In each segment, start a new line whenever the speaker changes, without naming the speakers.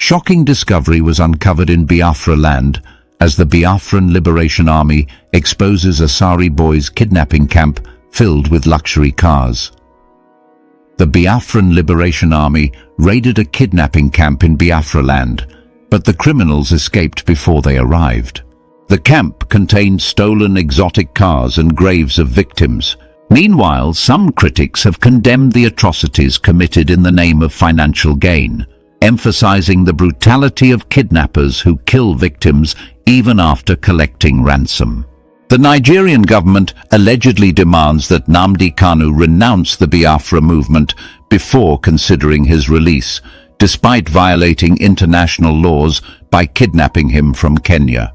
shocking discovery was uncovered in Biafra land as the Biafran Liberation Army exposes Asari boys' kidnapping camp filled with luxury cars. The Biafran Liberation Army raided a kidnapping camp in Biafra land, but the criminals escaped before they arrived. The camp contained stolen exotic cars and graves of victims. Meanwhile, some critics have condemned the atrocities committed in the name of financial gain, emphasizing the brutality of kidnappers who kill victims even after collecting ransom. The Nigerian government allegedly demands that Nnamdi Kanu renounce the Biafra movement before considering his release, despite violating international laws by kidnapping him from Kenya.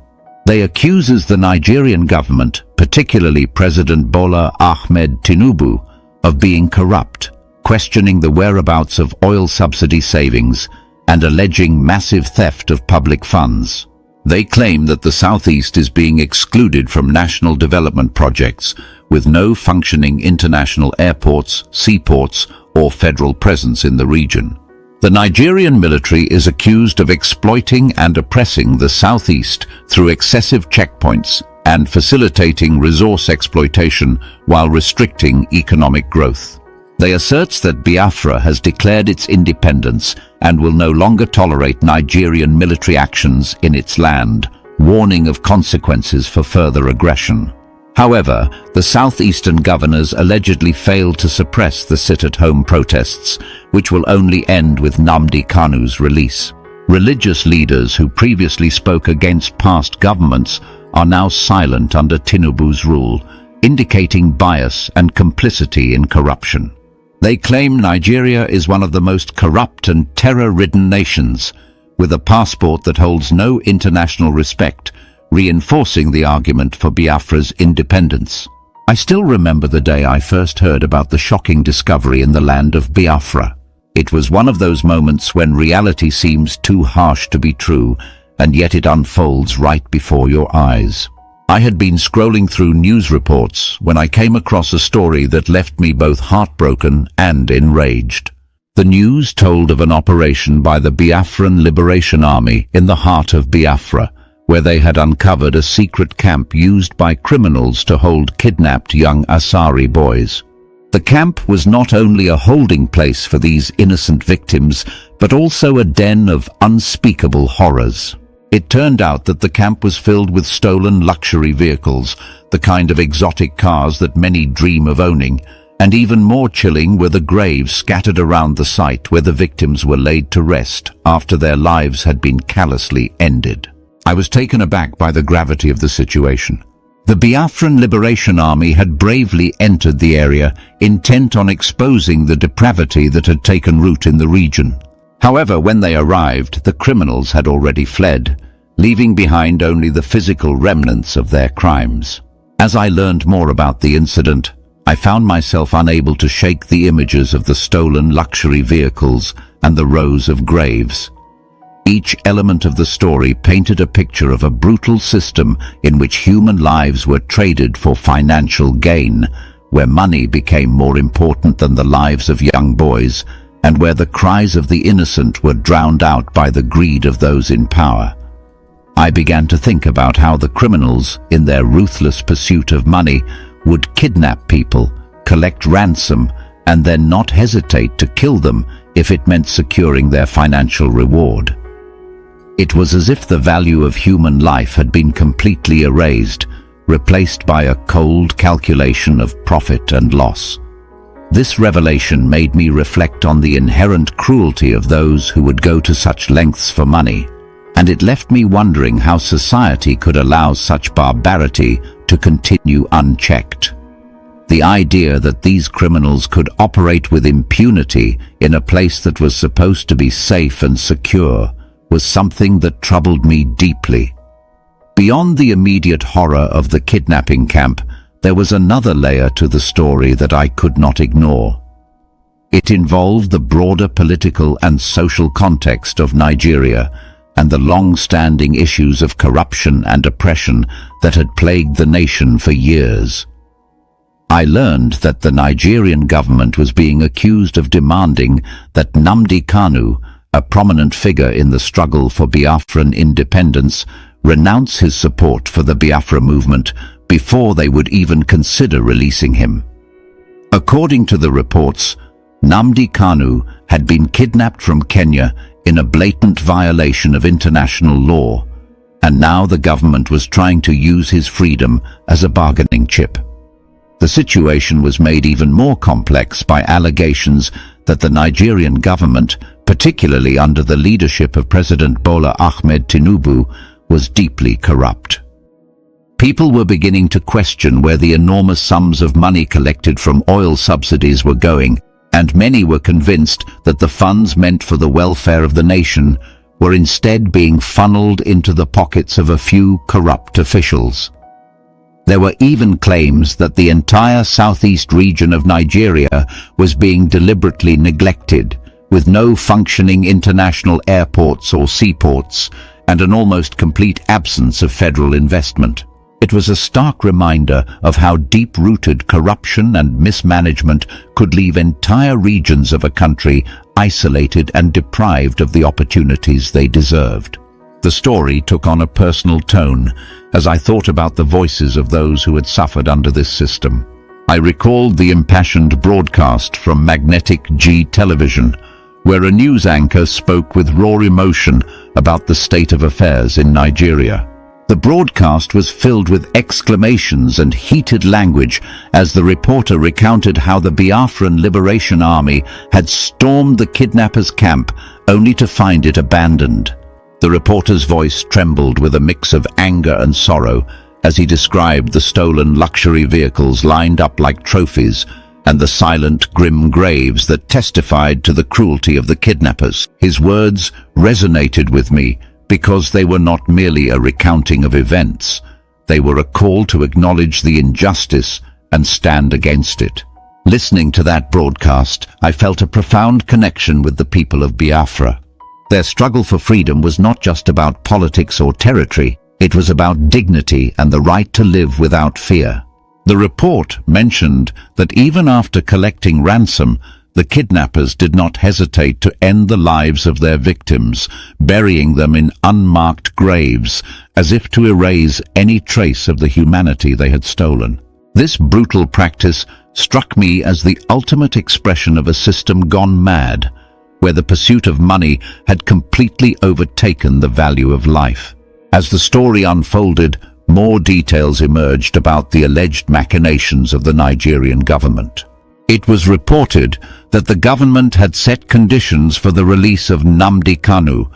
They accuses the Nigerian government, particularly President Bola Ahmed Tinubu, of being corrupt, questioning the whereabouts of oil subsidy savings, and alleging massive theft of public funds. They claim that the Southeast is being excluded from national development projects, with no functioning international airports, seaports, or federal presence in the region. The Nigerian military is accused of exploiting and oppressing the Southeast through excessive checkpoints and facilitating resource exploitation while restricting economic growth. They asserts that Biafra has declared its independence and will no longer tolerate Nigerian military actions in its land, warning of consequences for further aggression. However, the southeastern governors allegedly failed to suppress the sit-at-home protests, which will only end with Nnamdi Kanu's release. Religious leaders who previously spoke against past governments are now silent under Tinubu's rule, indicating bias and complicity in corruption. They claim Nigeria is one of the most corrupt and terror-ridden nations, with a passport that holds no international respect, reinforcing the argument for Biafra's independence. I still remember the day I first heard about the shocking discovery in the land of Biafra. It was one of those moments when reality seems too harsh to be true, and yet it unfolds right before your eyes. I had been scrolling through news reports when I came across a story that left me both heartbroken and enraged. The news told of an operation by the Biafran Liberation Army in the heart of Biafra, where they had uncovered a secret camp used by criminals to hold kidnapped young Asari boys. The camp was not only a holding place for these innocent victims, but also a den of unspeakable horrors. It turned out that the camp was filled with stolen luxury vehicles, the kind of exotic cars that many dream of owning, and even more chilling were the graves scattered around the site where the victims were laid to rest after their lives had been callously ended. I was taken aback by the gravity of the situation. The Biafran Liberation Army had bravely entered the area, intent on exposing the depravity that had taken root in the region. However, when they arrived, the criminals had already fled, leaving behind only the physical remnants of their crimes. As I learned more about the incident, I found myself unable to shake the images of the stolen luxury vehicles and the rows of graves. Each element of the story painted a picture of a brutal system in which human lives were traded for financial gain, where money became more important than the lives of young boys, and where the cries of the innocent were drowned out by the greed of those in power. I began to think about how the criminals, in their ruthless pursuit of money, would kidnap people, collect ransom, and then not hesitate to kill them if it meant securing their financial reward. It was as if the value of human life had been completely erased, replaced by a cold calculation of profit and loss. This revelation made me reflect on the inherent cruelty of those who would go to such lengths for money, and it left me wondering how society could allow such barbarity to continue unchecked. The idea that these criminals could operate with impunity in a place that was supposed to be safe and secure was something that troubled me deeply. Beyond the immediate horror of the kidnapping camp, there was another layer to the story that I could not ignore. It involved the broader political and social context of Nigeria and the long-standing issues of corruption and oppression that had plagued the nation for years. I learned that the Nigerian government was being accused of demanding that Nnamdi Kanu, a prominent figure in the struggle for Biafran independence, renounce his support for the Biafra movement before they would even consider releasing him. According to the reports, Nnamdi Kanu had been kidnapped from Kenya in a blatant violation of international law, and now the government was trying to use his freedom as a bargaining chip. The situation was made even more complex by allegations that the Nigerian government, particularly under the leadership of President Bola Ahmed Tinubu, was deeply corrupt. People were beginning to question where the enormous sums of money collected from oil subsidies were going, and many were convinced that the funds meant for the welfare of the nation were instead being funneled into the pockets of a few corrupt officials. There were even claims that the entire southeast region of Nigeria was being deliberately neglected, with no functioning international airports or seaports, and an almost complete absence of federal investment. It was a stark reminder of how deep-rooted corruption and mismanagement could leave entire regions of a country isolated and deprived of the opportunities they deserved. The story took on a personal tone as I thought about the voices of those who had suffered under this system. I recalled the impassioned broadcast from Magnetic G television, where a news anchor spoke with raw emotion about the state of affairs in Nigeria. The broadcast was filled with exclamations and heated language as the reporter recounted how the Biafran Liberation Army had stormed the kidnappers' camp only to find it abandoned. The reporter's voice trembled with a mix of anger and sorrow as he described the stolen luxury vehicles lined up like trophies and the silent, grim graves that testified to the cruelty of the kidnappers. His words resonated with me because they were not merely a recounting of events. They were a call to acknowledge the injustice and stand against it. Listening to that broadcast, I felt a profound connection with the people of Biafra. Their struggle for freedom was not just about politics or territory, it was about dignity and the right to live without fear. The report mentioned that even after collecting ransom, the kidnappers did not hesitate to end the lives of their victims, burying them in unmarked graves, as if to erase any trace of the humanity they had stolen. This brutal practice struck me as the ultimate expression of a system gone mad, where the pursuit of money had completely overtaken the value of life. As the story unfolded, more details emerged about the alleged machinations of the Nigerian government. It was reported that the government had set conditions for the release of Nnamdi Kanu,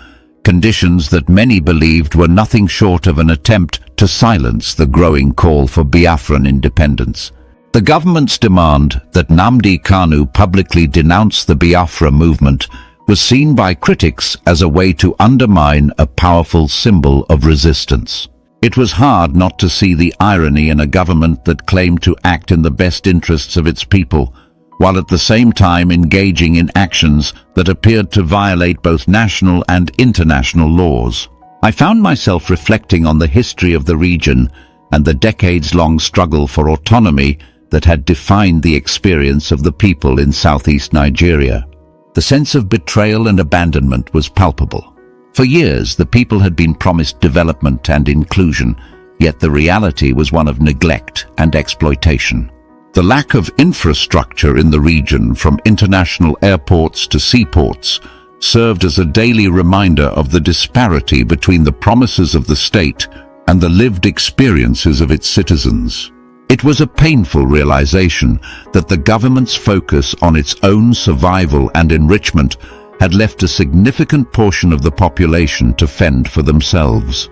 conditions that many believed were nothing short of an attempt to silence the growing call for Biafran independence. The government's demand that Nnamdi Kanu publicly denounce the Biafra movement was seen by critics as a way to undermine a powerful symbol of resistance. It was hard not to see the irony in a government that claimed to act in the best interests of its people, while at the same time engaging in actions that appeared to violate both national and international laws. I found myself reflecting on the history of the region and the decades-long struggle for autonomy that had defined the experience of the people in southeast Nigeria. The sense of betrayal and abandonment was palpable. For years, the people had been promised development and inclusion, yet the reality was one of neglect and exploitation. The lack of infrastructure in the region, from international airports to seaports, served as a daily reminder of the disparity between the promises of the state and the lived experiences of its citizens. It was a painful realization that the government's focus on its own survival and enrichment had left a significant portion of the population to fend for themselves.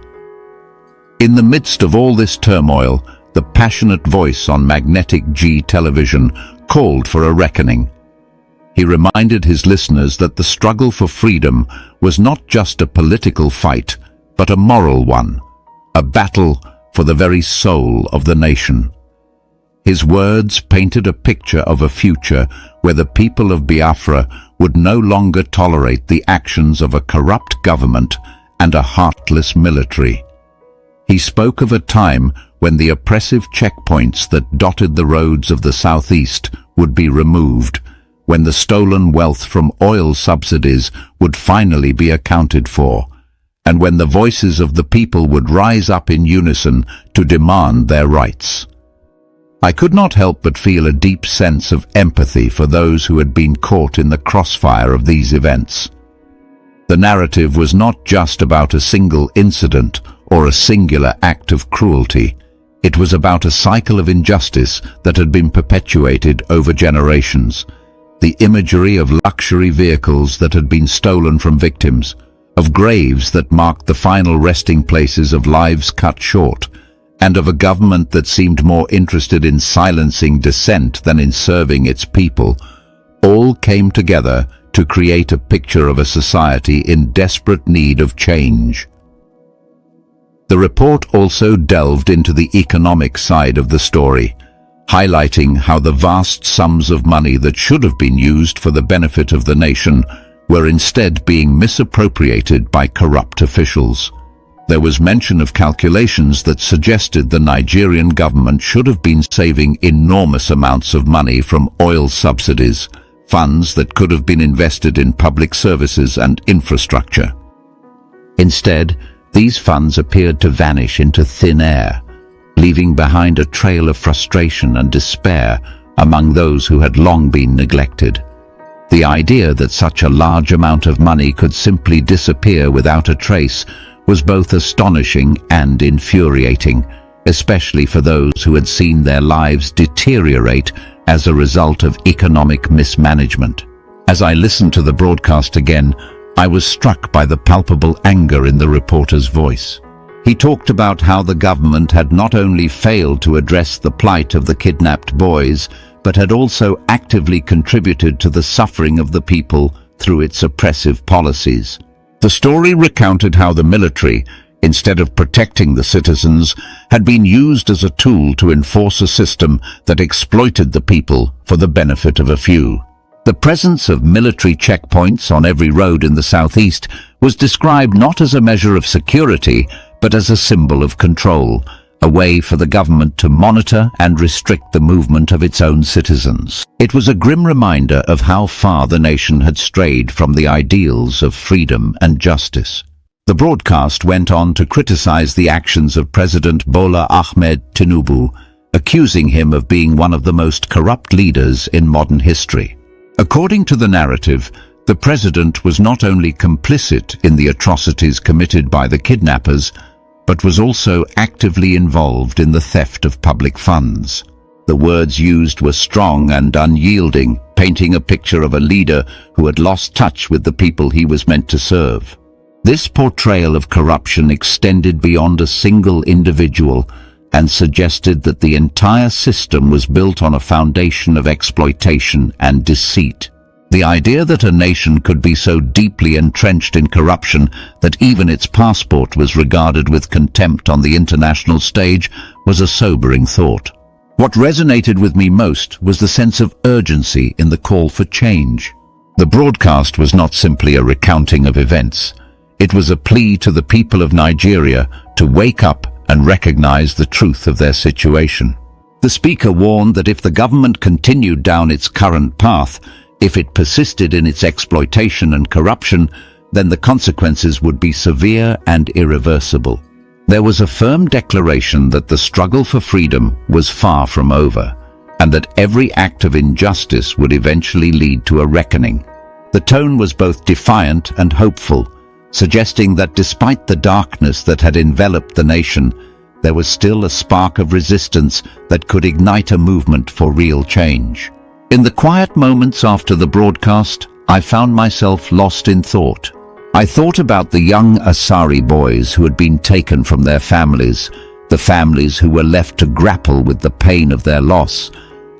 In the midst of all this turmoil, the passionate voice on Magnetic G television called for a reckoning. He reminded his listeners that the struggle for freedom was not just a political fight, but a moral one, a battle for the very soul of the nation. His words painted a picture of a future where the people of Biafra would no longer tolerate the actions of a corrupt government and a heartless military. He spoke of a time when the oppressive checkpoints that dotted the roads of the southeast would be removed, when the stolen wealth from oil subsidies would finally be accounted for, and when the voices of the people would rise up in unison to demand their rights. I could not help but feel a deep sense of empathy for those who had been caught in the crossfire of these events. The narrative was not just about a single incident or a singular act of cruelty. It was about a cycle of injustice that had been perpetuated over generations. The imagery of luxury vehicles that had been stolen from victims, of graves that marked the final resting places of lives cut short, and of a government that seemed more interested in silencing dissent than in serving its people, all came together to create a picture of a society in desperate need of change. The report also delved into the economic side of the story, highlighting how the vast sums of money that should have been used for the benefit of the nation were instead being misappropriated by corrupt officials. There was mention of calculations that suggested the Nigerian government should have been saving enormous amounts of money from oil subsidies, funds that could have been invested in public services and infrastructure. Instead, these funds appeared to vanish into thin air, leaving behind a trail of frustration and despair among those who had long been neglected. The idea that such a large amount of money could simply disappear without a trace was both astonishing and infuriating, especially for those who had seen their lives deteriorate as a result of economic mismanagement. As I listened to the broadcast again, I was struck by the palpable anger in the reporter's voice. He talked about how the government had not only failed to address the plight of the kidnapped boys, but had also actively contributed to the suffering of the people through its oppressive policies. The story recounted how the military, instead of protecting the citizens, had been used as a tool to enforce a system that exploited the people for the benefit of a few. The presence of military checkpoints on every road in the southeast was described not as a measure of security, but as a symbol of control, a way for the government to monitor and restrict the movement of its own citizens. It was a grim reminder of how far the nation had strayed from the ideals of freedom and justice. The broadcast went on to criticize the actions of President Bola Ahmed Tinubu, accusing him of being one of the most corrupt leaders in modern history. According to the narrative, the president was not only complicit in the atrocities committed by the kidnappers, but was also actively involved in the theft of public funds. The words used were strong and unyielding, painting a picture of a leader who had lost touch with the people he was meant to serve. This portrayal of corruption extended beyond a single individual and suggested that the entire system was built on a foundation of exploitation and deceit. The idea that a nation could be so deeply entrenched in corruption that even its passport was regarded with contempt on the international stage was a sobering thought. What resonated with me most was the sense of urgency in the call for change. The broadcast was not simply a recounting of events. It was a plea to the people of Nigeria to wake up and recognize the truth of their situation. The speaker warned that if the government continued down its current path, if it persisted in its exploitation and corruption, then the consequences would be severe and irreversible. There was a firm declaration that the struggle for freedom was far from over, and that every act of injustice would eventually lead to a reckoning. The tone was both defiant and hopeful, suggesting that despite the darkness that had enveloped the nation, there was still a spark of resistance that could ignite a movement for real change. In the quiet moments after the broadcast, I found myself lost in thought. I thought about the young Asari boys who had been taken from their families, the families who were left to grapple with the pain of their loss,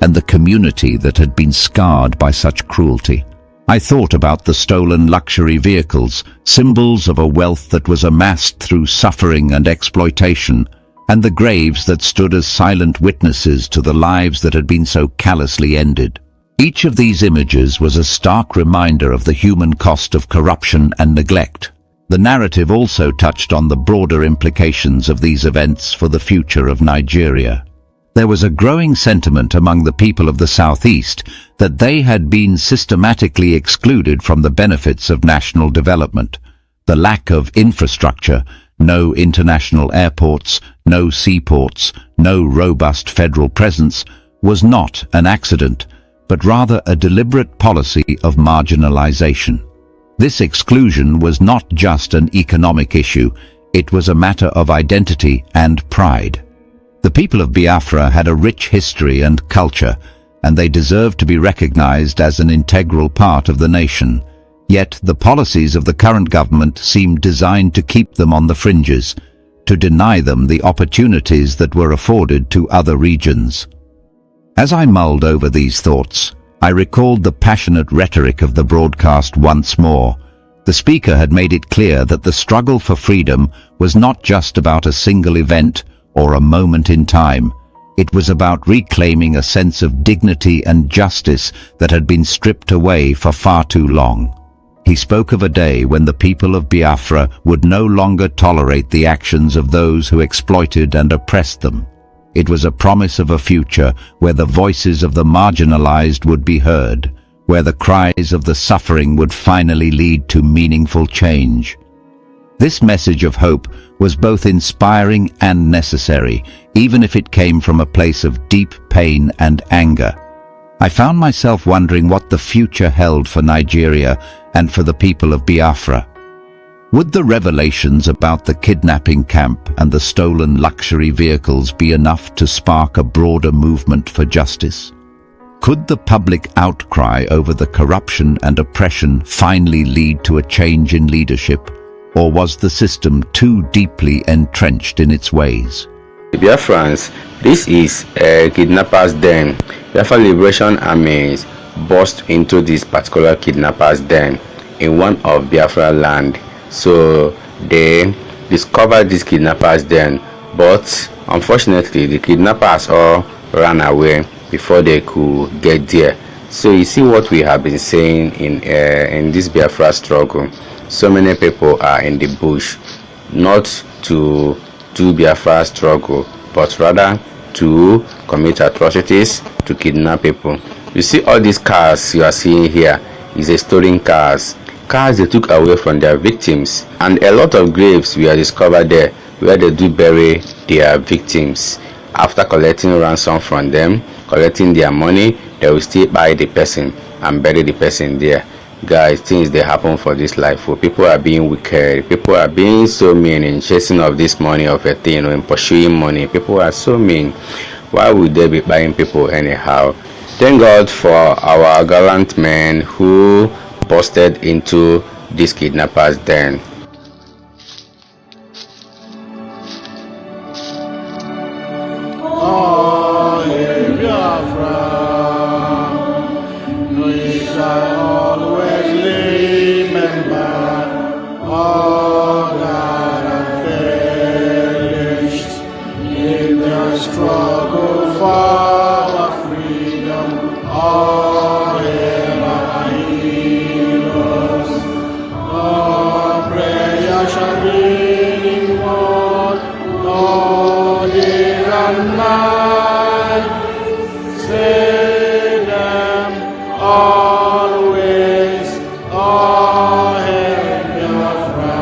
and the community that had been scarred by such cruelty. I thought about the stolen luxury vehicles, symbols of a wealth that was amassed through suffering and exploitation, and the graves that stood as silent witnesses to the lives that had been so callously ended. Each of these images was a stark reminder of the human cost of corruption and neglect. The narrative also touched on the broader implications of these events for the future of Nigeria. There was a growing sentiment among the people of the Southeast that they had been systematically excluded from the benefits of national development. The lack of infrastructure, no international airports, no seaports, no robust federal presence, was not an accident, but rather a deliberate policy of marginalization. This exclusion was not just an economic issue, it was a matter of identity and pride. The people of Biafra had a rich history and culture, and they deserved to be recognized as an integral part of the nation. Yet the policies of the current government seemed designed to keep them on the fringes, to deny them the opportunities that were afforded to other regions. As I mulled over these thoughts, I recalled the passionate rhetoric of the broadcast once more. The speaker had made it clear that the struggle for freedom was not just about a single event or a moment in time. It was about reclaiming a sense of dignity and justice that had been stripped away for far too long. He spoke of a day when the people of Biafra would no longer tolerate the actions of those who exploited and oppressed them. It was a promise of a future where the voices of the marginalized would be heard, where the cries of the suffering would finally lead to meaningful change. This message of hope was both inspiring and necessary, even if it came from a place of deep pain and anger. I found myself wondering what the future held for Nigeria and for the people of Biafra. Would the revelations about the kidnapping camp and the stolen luxury vehicles be enough to spark a broader movement for justice? Could the public outcry over the corruption and oppression finally lead to a change in leadership, or was the system too deeply entrenched in its ways?
Biafrans, this is a kidnappers' den. Biafra Liberation Armies burst into this particular kidnappers' den in one of Biafra land. So they discovered this kidnappers' den, but unfortunately the kidnappers all ran away before they could get there. So you see what we have been saying in this Biafra struggle. So many people are in the bush, not to do Biafra struggle, but rather to commit atrocities, to kidnap people. You see all these cars you are seeing here is a stolen cars they took away from their victims, and a lot of graves were discovered there where they do bury their victims. After collecting ransom from them, collecting their money, they will still buy the person and bury the person there. Guys, things they happen for this life. People are being wicked, people are being so mean in chasing of this money of a thing, in pursuing money. People are so mean. Why would they be buying people anyhow? Thank God for our gallant men who busted into this kidnappers' den.
Oh, Biafra, we shall always remember all that perished in the struggle for our freedom. All hail our heroes. Our prayer shall be in one, all day and night. Say them always, all hail Biafra.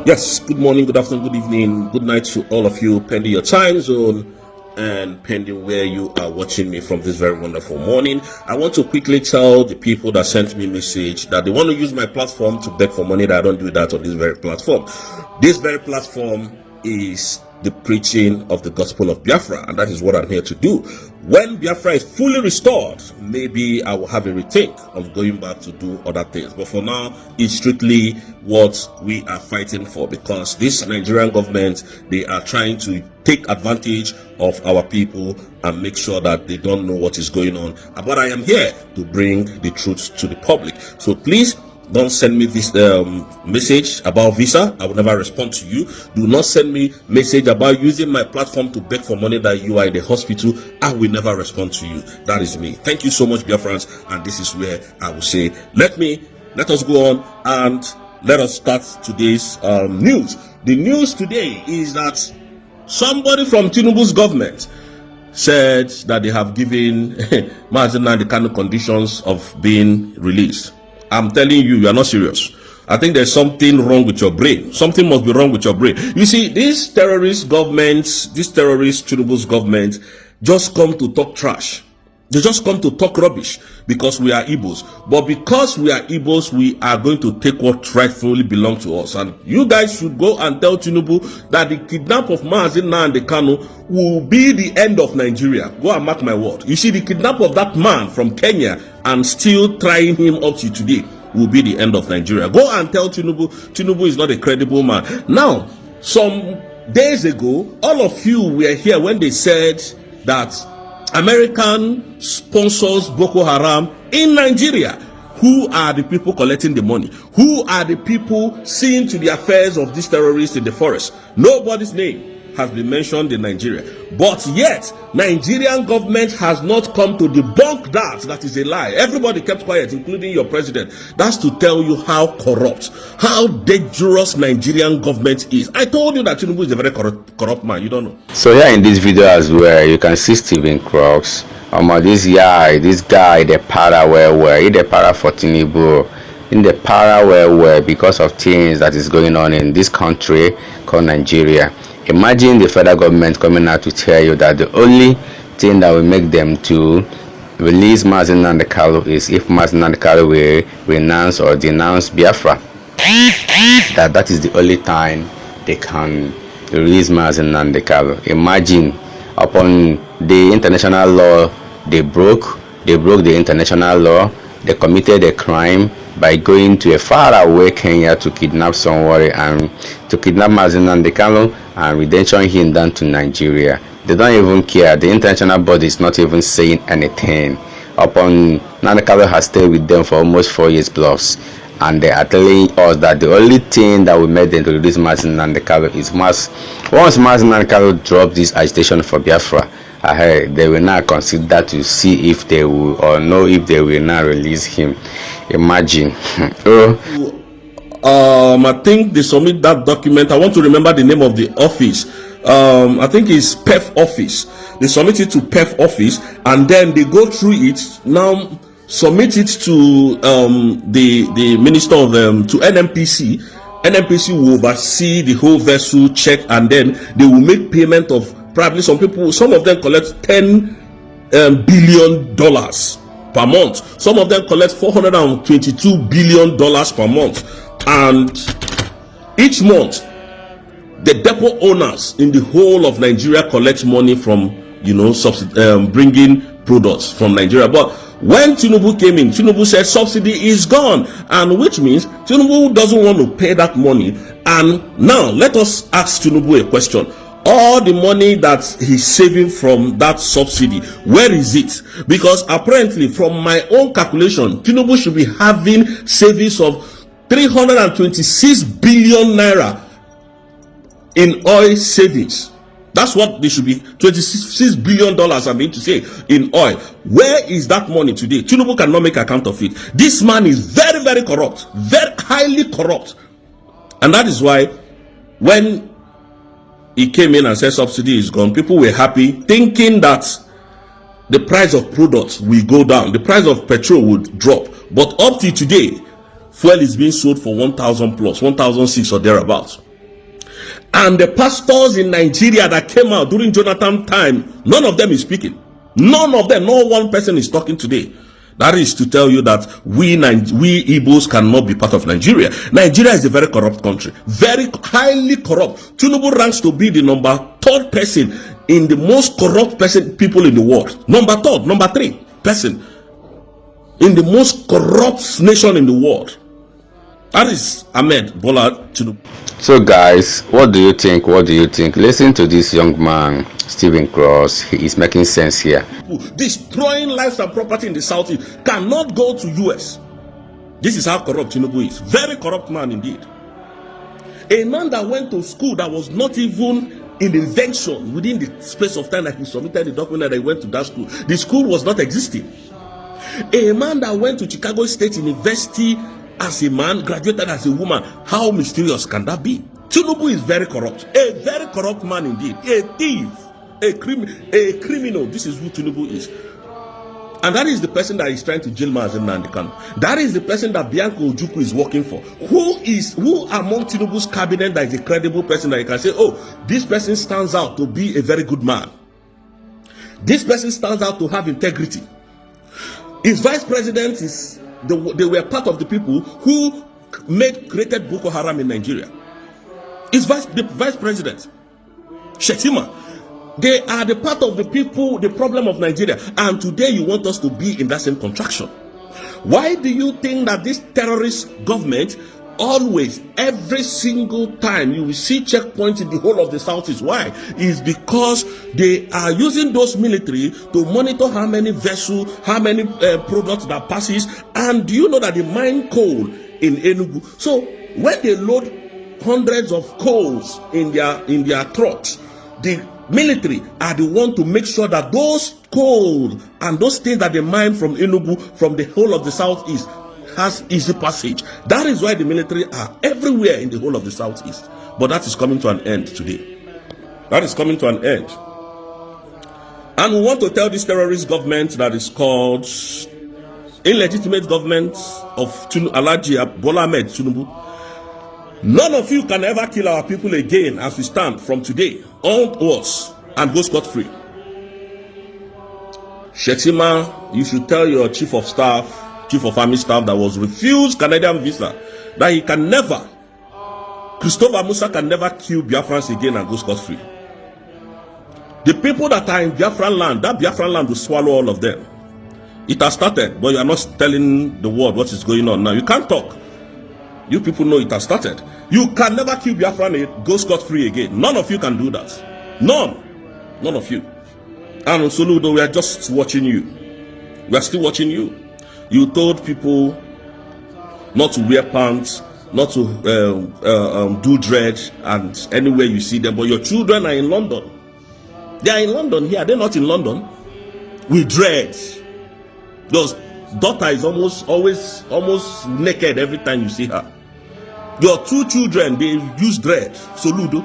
Yes, good morning, good afternoon, good evening, good night to all of you, pending your time zone and pending where you are watching me from this very wonderful morning. I want to quickly tell the people that sent me a message that they want to use my platform to beg for money, that I don't do that on this very platform. This very platform is the preaching of the gospel of Biafra, and that is what I'm here to do. When Biafra is fully restored, maybe I will have a rethink of going back to do other things. But for now, it's strictly what we are fighting for, because this Nigerian government, they are trying to take advantage of our people and make sure that they don't know what is going on. But I am here to bring the truth to the public. So please, don't send me this message about visa. I will never respond to you. Do not send me message about using my platform to beg for money that you are in the hospital. I will never respond to you. That is me. Thank you so much, Biafrans. And this is where I will say, let us go on and let us start today's news. The news today is that somebody from Tinubu's government said that they have given Nnamdi Kanu conditions of being released. I'm telling you, you are not serious. I think there's something wrong with your brain. Something must be wrong with your brain. You see, these terrorist governments, this terrorist Tinubu's government, just come to talk trash. They just come to talk rubbish because we are Igbos. But because we are Igbos, we are going to take what rightfully belongs to us. And you guys should go and tell Tinubu that the kidnap of Nnamdi Kanu will be the end of Nigeria. Go and mark my word. You see, the kidnap of that man from Kenya and still trying him up to today will be the end of Nigeria. Go and tell Tinubu, Tinubu is not a credible man. Now, some days ago, all of you were here when they said that American sponsors Boko Haram in Nigeria. Who are the people collecting the money? Who are the people seeing to the affairs of these terrorists in the forest? Nobody's name has been mentioned in Nigeria. But yet, Nigerian government has not come to debunk that. That is a lie. Everybody kept quiet, including your president. That's to tell you how corrupt, how dangerous Nigerian government is. I told you that Tinubu is a very corrupt man. You don't know.
So here in this video as well, you can see Stephen Crooks. This guy, the para where the para for Tinubu, in the para where because of things that is going on in this country called Nigeria. Imagine the federal government coming out to tell you that the only thing that will make them to release Nnamdi Kanu is if Nnamdi Kanu will renounce or denounce Biafra. That is the only time they can release Nnamdi Kanu. Imagine, upon the international law, they broke the international law. They committed a crime by going to a faraway Kenya to kidnap somebody and to kidnap Nnamdi Kanu and redemption him down to Nigeria. They don't even care. The international body is not even saying anything. Upon Nnamdi Kanu has stayed with them for almost 4 years plus, and they are telling us that the only thing that will make them to release Nnamdi Kanu is once Nnamdi Kanu drop this agitation for Biafra, they will now consider to see if they will or know if they will now release him. Imagine.
I think they submit that document. I want to remember the name of the office. I think it's PEF office. They submit it to PEF office, and then they go through it. Now submit it to the minister of to NNPC. NNPC will oversee the whole vessel check, and then they will make payment of probably some of them collect $10 billion per month. Some of them collect $422 billion per month. And each month, the depot owners in the whole of Nigeria collect money from, bringing products from Nigeria. But when Tinubu came in, Tinubu said subsidy is gone, and which means Tinubu doesn't want to pay that money. And now let us ask Tinubu a question. All the money that he's saving from that subsidy, where is it? Because apparently, from my own calculation, Tinubu should be having savings of 326 billion naira in oil savings. That's what they should be. $26 billion, I mean to say, in oil. Where is that money today? Tinubu cannot make account of it. This man is very, very corrupt, very highly corrupt. And that is why when he came in and said subsidy is gone, people were happy, thinking that the price of products will go down, the price of petrol would drop. But up to today, fuel is being sold for 1,000 plus, 1,006 or thereabouts. And the pastors in Nigeria that came out during Jonathan time, none of them is speaking. None of them, no one person is talking today. That is to tell you that we Igbos cannot be part of Nigeria. Nigeria is a very corrupt country, very highly corrupt. Tinubu ranks to be the number 3rd person in the most corrupt people in the world. Number 3 person in the most corrupt nation in the world. That is Ahmed Bola Tinubu.
So guys, what do you think? What do you think? Listen to this young man, Stephen Cross. He is making sense here.
Destroying lives and property in the southeast cannot go to US. This is how corrupt Tinubu is. Very corrupt man indeed. A man that went to school that was not even in invention within the space of time that he submitted the document that he went to that school. The school was not existing. A man that went to Chicago State University as a man, graduated as a woman. How mysterious can that be? Tinubu is very corrupt. A very corrupt man indeed. A thief. A criminal. This is who Tinubu is. And that is the person that is trying to jail Nnamdi Kanu. That is the person that Bianca Ojukwu is working for. Who among Tinubu's cabinet that is a credible person that you can say, oh, this person stands out to be a very good man. This person stands out to have integrity. His vice president is, they were part of the people who created Boko Haram in Nigeria. His the vice president, Shetima. They are the part of the people, the problem of Nigeria. And today you want us to be in that same contraction. Why do you think that this terrorist government always, every single time you will see checkpoints in the whole of the southeast? Why? Is because they are using those military to monitor how many vessels, how many products that passes. And do you know that they mine coal in Enugu? So when they load hundreds of coals in their trucks, the military are the one to make sure that those coal and those things that they mine from Enugu, from the whole of the southeast, has easy passage. That is why the military are everywhere in the whole of the southeast. But that is coming to an end today. That is coming to an end. And we want to tell this terrorist government that is called illegitimate government of Alhaji Bola Ahmed Tinubu. None of you can ever kill our people again as we stand from today onwards and go scot-free. Shetima, you should tell your chief of staff, chief of army staff that was refused Canadian visa, that he can never, Christopher Musa can never kill Biafrans again and go scot-free. The people that are in Biafran land, that Biafran land will swallow all of them. It has started, but you are not telling the world what is going on now. You can't talk. You people know it has started. You can never kill Biafran and go scot-free again. None of you can do that. None. None of you. And Soludo, we are just watching you. We are still watching you. You told people not to wear pants, not to do dread, and anywhere you see them. But your children are in London. They are in London here. They're not in London. With dread. Your daughter is almost naked every time you see her. Your 2 children, they use dread. Soludo.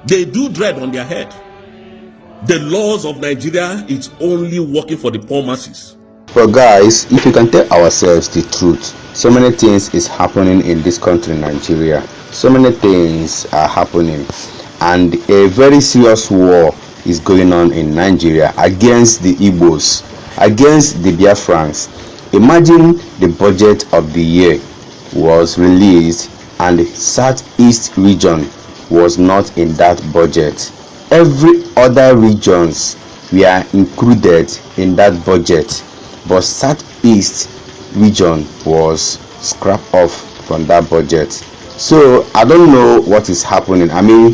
They do dread on their head. The laws of Nigeria is only working for the poor masses.
But guys, if we can tell ourselves the truth, so many things is happening in this country, Nigeria. So many things are happening, and a very serious war is going on in Nigeria against the Igbos, against the Biafrans. Imagine the budget of the year was released and the Southeast region was not in that budget. Every other regions were included in that budget, but Southeast region was scrapped off from that budget. So I don't know what is happening. I mean,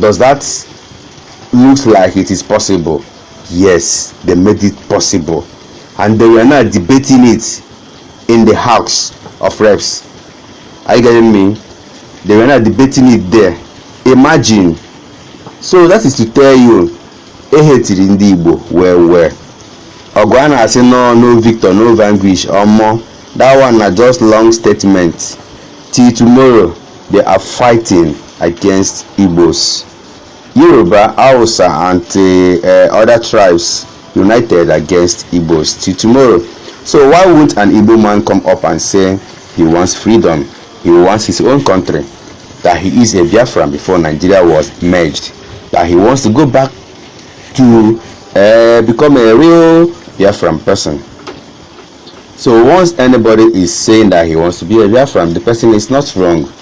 does that look like it is possible? Yes, they made it possible, and they were not debating it in the House of Reps. Are you getting me? They were not debating it there. Imagine. So that is to tell you, hated in the Igbo well. Ogwana say no victor, no vanquish, or more. That one are just long statements. Till tomorrow, they are fighting against Igbos. Yoruba, Hausa, and other tribes united against Igbos till tomorrow. So why won't an Igbo man come up and say he wants freedom? He wants his own country. that he is a Biafran before Nigeria was merged, that he wants to go back to become a real Biafran person. So once anybody is saying that he wants to be a Biafran, the person is not wrong,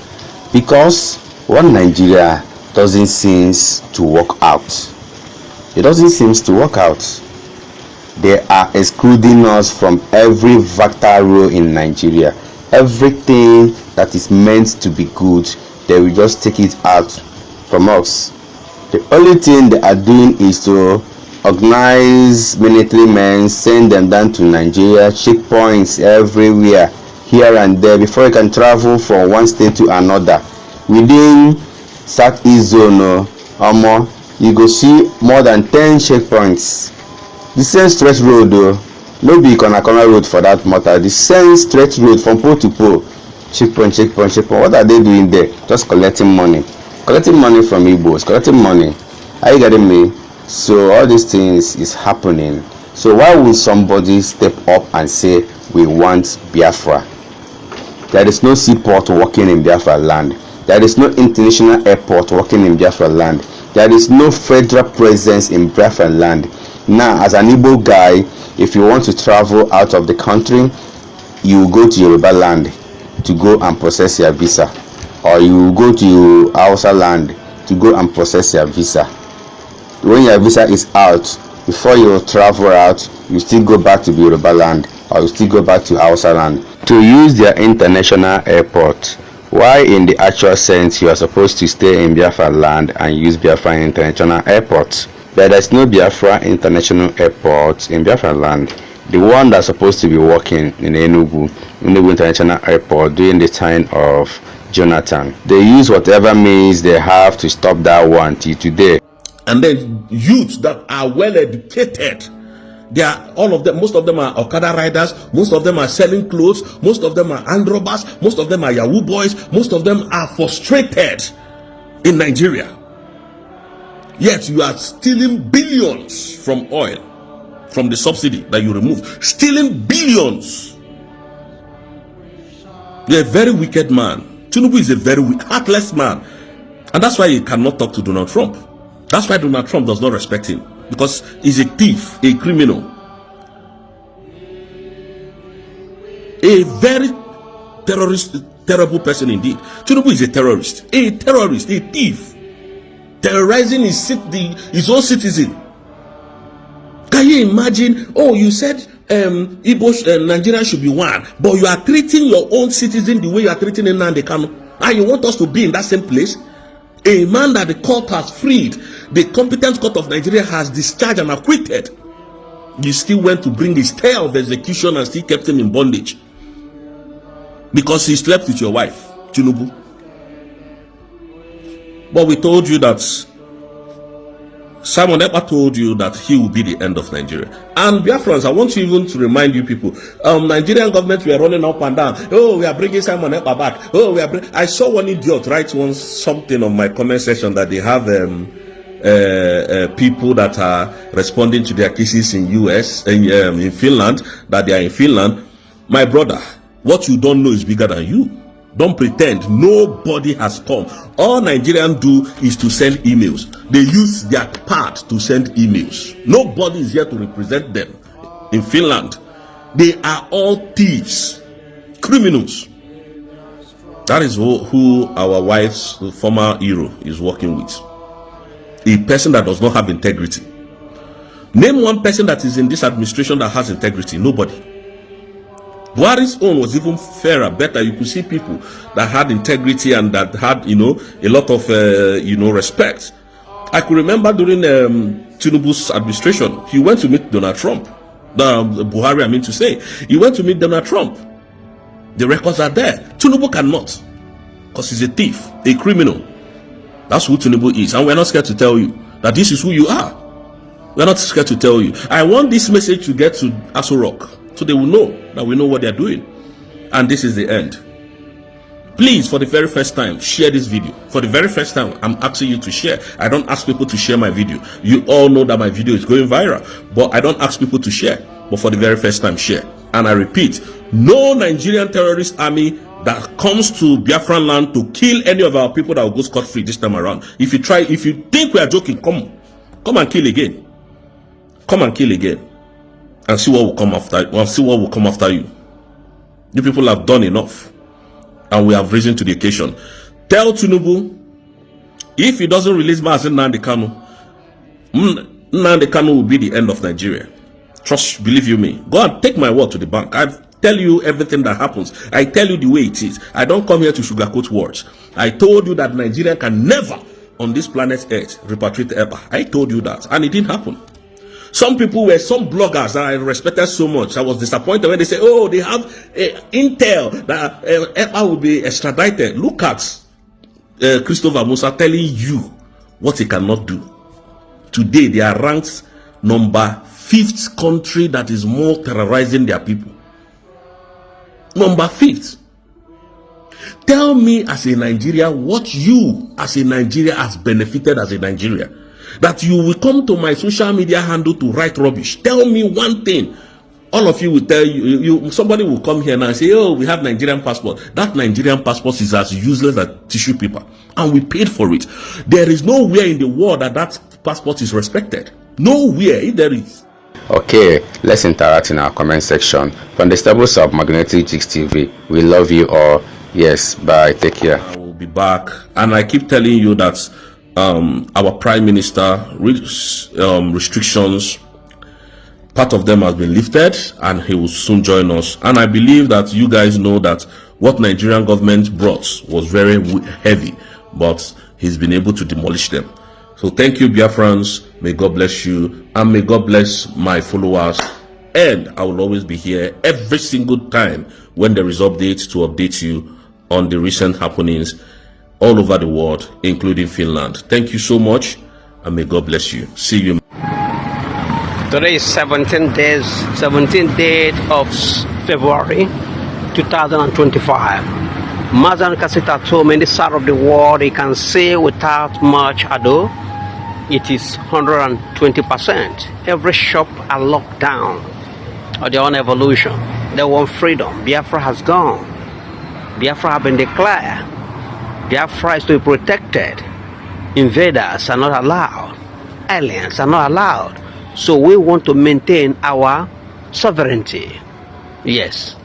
because one Nigeria doesn't seem to work out. It doesn't seem to work out. They are excluding us from every vital role in Nigeria. Everything that is meant to be good, they will just take it out from us. The only thing they are doing is to organize military men, send them down to Nigeria, checkpoints everywhere, here and there, before you can travel from one state to another. Within Southeast Zone, you go see more than 10 checkpoints. The same straight road though, no be corner road for that matter. The same straight road from pole to pole. Checkpoint. What are they doing there? Just collecting money from Igbos, collecting money. Are you getting me? So all these things is happening. So why would somebody step up and say we want Biafra? There is no seaport working in Biafra land. There is no international airport working in Biafra land. There is no federal presence in Biafra land. Now, as an Igbo guy, if you want to travel out of the country, you go to Yoruba land to go and process your visa, or you go to Hausa land to go and process your visa. When your visa is out, before you travel out, you still go back to the Yoruba land, or you still go back to Hausa land to use their international airport. Why in the actual sense you are supposed to stay in Biafra land and use Biafra international airport? But there's no Biafra international airport in Biafra land. The one that's supposed to be working in Enugu International Airport during the time of Jonathan. They use whatever means they have to stop that one till today.
And then youths that are well educated, they are all of them, most of them are Okada riders, most of them are selling clothes, most of them are hand robbers, most of them are Yahoo boys, most of them are frustrated in Nigeria. Yet you are stealing billions from oil, from the subsidy that you remove, stealing billions. You're a very wicked man. Tinubu is a very heartless man, and that's why he cannot talk to Donald Trump. That's why Donald Trump does not respect him, because he's a thief, a criminal, a very terrible person indeed. Tinubu is a terrorist, a thief, terrorizing his own citizen. Can you imagine? Oh, you said Igbo Nigeria should be one, but you are treating your own citizen the way you are treating Nnamdi Kanu, and you want us to be in that same place? A man that the court has freed, the competent court of Nigeria has discharged and acquitted. You still went to bring his tale of execution and still kept him in bondage because he slept with your wife, Tinubu. But we told you that Simon Ekpa told you that he will be the end of Nigeria. And Biafrans, I want you even to remind you people, Nigerian government, we are running up and down. Oh, we are bringing Simon Ekpa back. Oh, I saw one idiot write something on my comment section that they have people that are responding to their cases in US and in Finland, that they are in Finland. My brother, what you don't know is bigger than you. Don't pretend. Nobody has come. All Nigerians do is to send emails. They use their part to send emails. Nobody is here to represent them in Finland. They are all thieves, criminals. That is who our wife's former hero is working with. A person that does not have integrity. Name one person that is in this administration that has integrity. Nobody. Buhari's own was even fairer, better. You could see people that had integrity and that had, a lot of, respect. I could remember during Tinubu's administration, he went to meet Donald Trump. Buhari, I mean to say. He went to meet Donald Trump. The records are there. Tinubu cannot, because he's a thief, a criminal. That's who Tinubu is. And we're not scared to tell you that this is who you are. We're not scared to tell you. I want this message to get to Aso Rock, so they will know that we know what they're doing. And this is the end. Please, for the very first time, share this video. For the very first time, I'm asking you to share. I don't ask people to share my video. You all know that my video is going viral, but I don't ask people to share. But for the very first time, share. And I repeat, no Nigerian terrorist army that comes to Biafran land to kill any of our people that will go scot-free this time around. If you think we are joking, come and kill again. Come and kill again. And see what will come after. We'll see what will come after you. You people have done enough. And we have risen to the occasion. Tell Tinubu, if he doesn't release Nnamdi Kanu, Nnamdi Kanu will be the end of Nigeria. Trust, believe you me. Go and take my word to the bank. I tell you everything that happens. I tell you the way it is. I don't come here to sugarcoat words. I told you that Nigeria can never on this planet Earth repatriate ever. I told you that, and it didn't happen. Some people were, some bloggers that I respected so much, I was disappointed when they say, oh, they have intel that Epa will be extradited. Look at Christopher Musa telling you what he cannot do. Today, they are ranked number 5th country that is more terrorizing their people. Number 5th. Tell me as a Nigerian what you as a Nigeria has benefited as a Nigerian. That you will come to my social media handle to write rubbish. Tell me one thing. All of you will tell you, somebody will come here now and say, oh, we have Nigerian passport. That Nigerian passport is as useless as tissue paper. And we paid for it. There is nowhere in the world that passport is respected. Nowhere, if there is.
Okay, let's interact in our comment section. From the stables of Magnetic Chicks TV, we love you all. Yes, bye. Take care.
I will be back. And I keep telling you that our Prime Minister restrictions, part of them has been lifted and he will soon join us. And I believe that you guys know that what Nigerian government brought was very heavy, but he's been able to demolish them. So thank you, Biafrans. May God bless you and may God bless my followers. And I will always be here every single time when there is updates to update you on the recent happenings all over the world, including Finland. Thank you so much and may God bless you. See you.
Today is 17th day of February 2025. Mazan Kasita told me in this side of the world, you can say without much ado, it is 120%. Every shop are locked down or their own evolution. They want freedom. Biafra has gone. Biafra have been declared. Biafra is to be protected. Invaders are not allowed. Aliens are not allowed. So we want to maintain our sovereignty. Yes,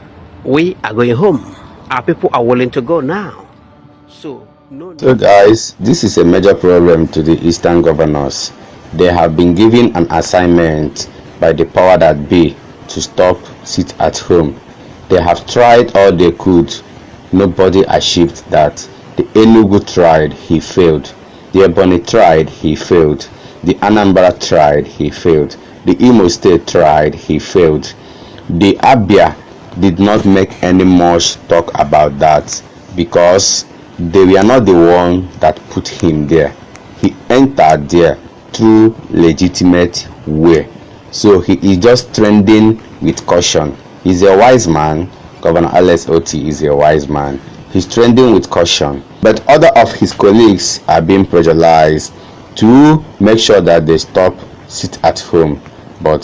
we are going home. Our people are willing to go now. So
guys, this is a major problem to the Eastern governors. They have been given an assignment by the power that be to stop sit at home. They have tried all they could. Nobody achieved that. The Enugu tried, he failed. The Ebonyi tried, he failed. The Anambra tried, he failed. The Imo State tried, he failed. The Abia did not make any much talk about that because they were not the one that put him there. He entered there through legitimate way. So he is just trending with caution. He's a wise man. Governor Alex Oti is a wise man. He's trending with caution. But other of his colleagues are being pressurized to make sure that they stop sit at home. But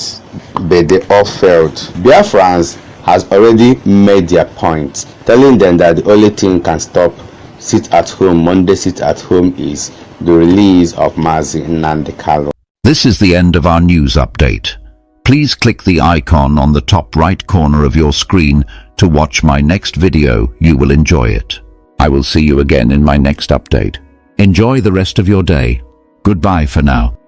they all failed. Biafrans has already made their point, telling them that the only thing can stop sit at home, Monday sit at home, is the release of Nnamdi Kanu.
This is the end of our news update. Please click the icon on the top right corner of your screen to watch my next video. You will enjoy it. I will see you again in my next update. Enjoy the rest of your day. Goodbye for now.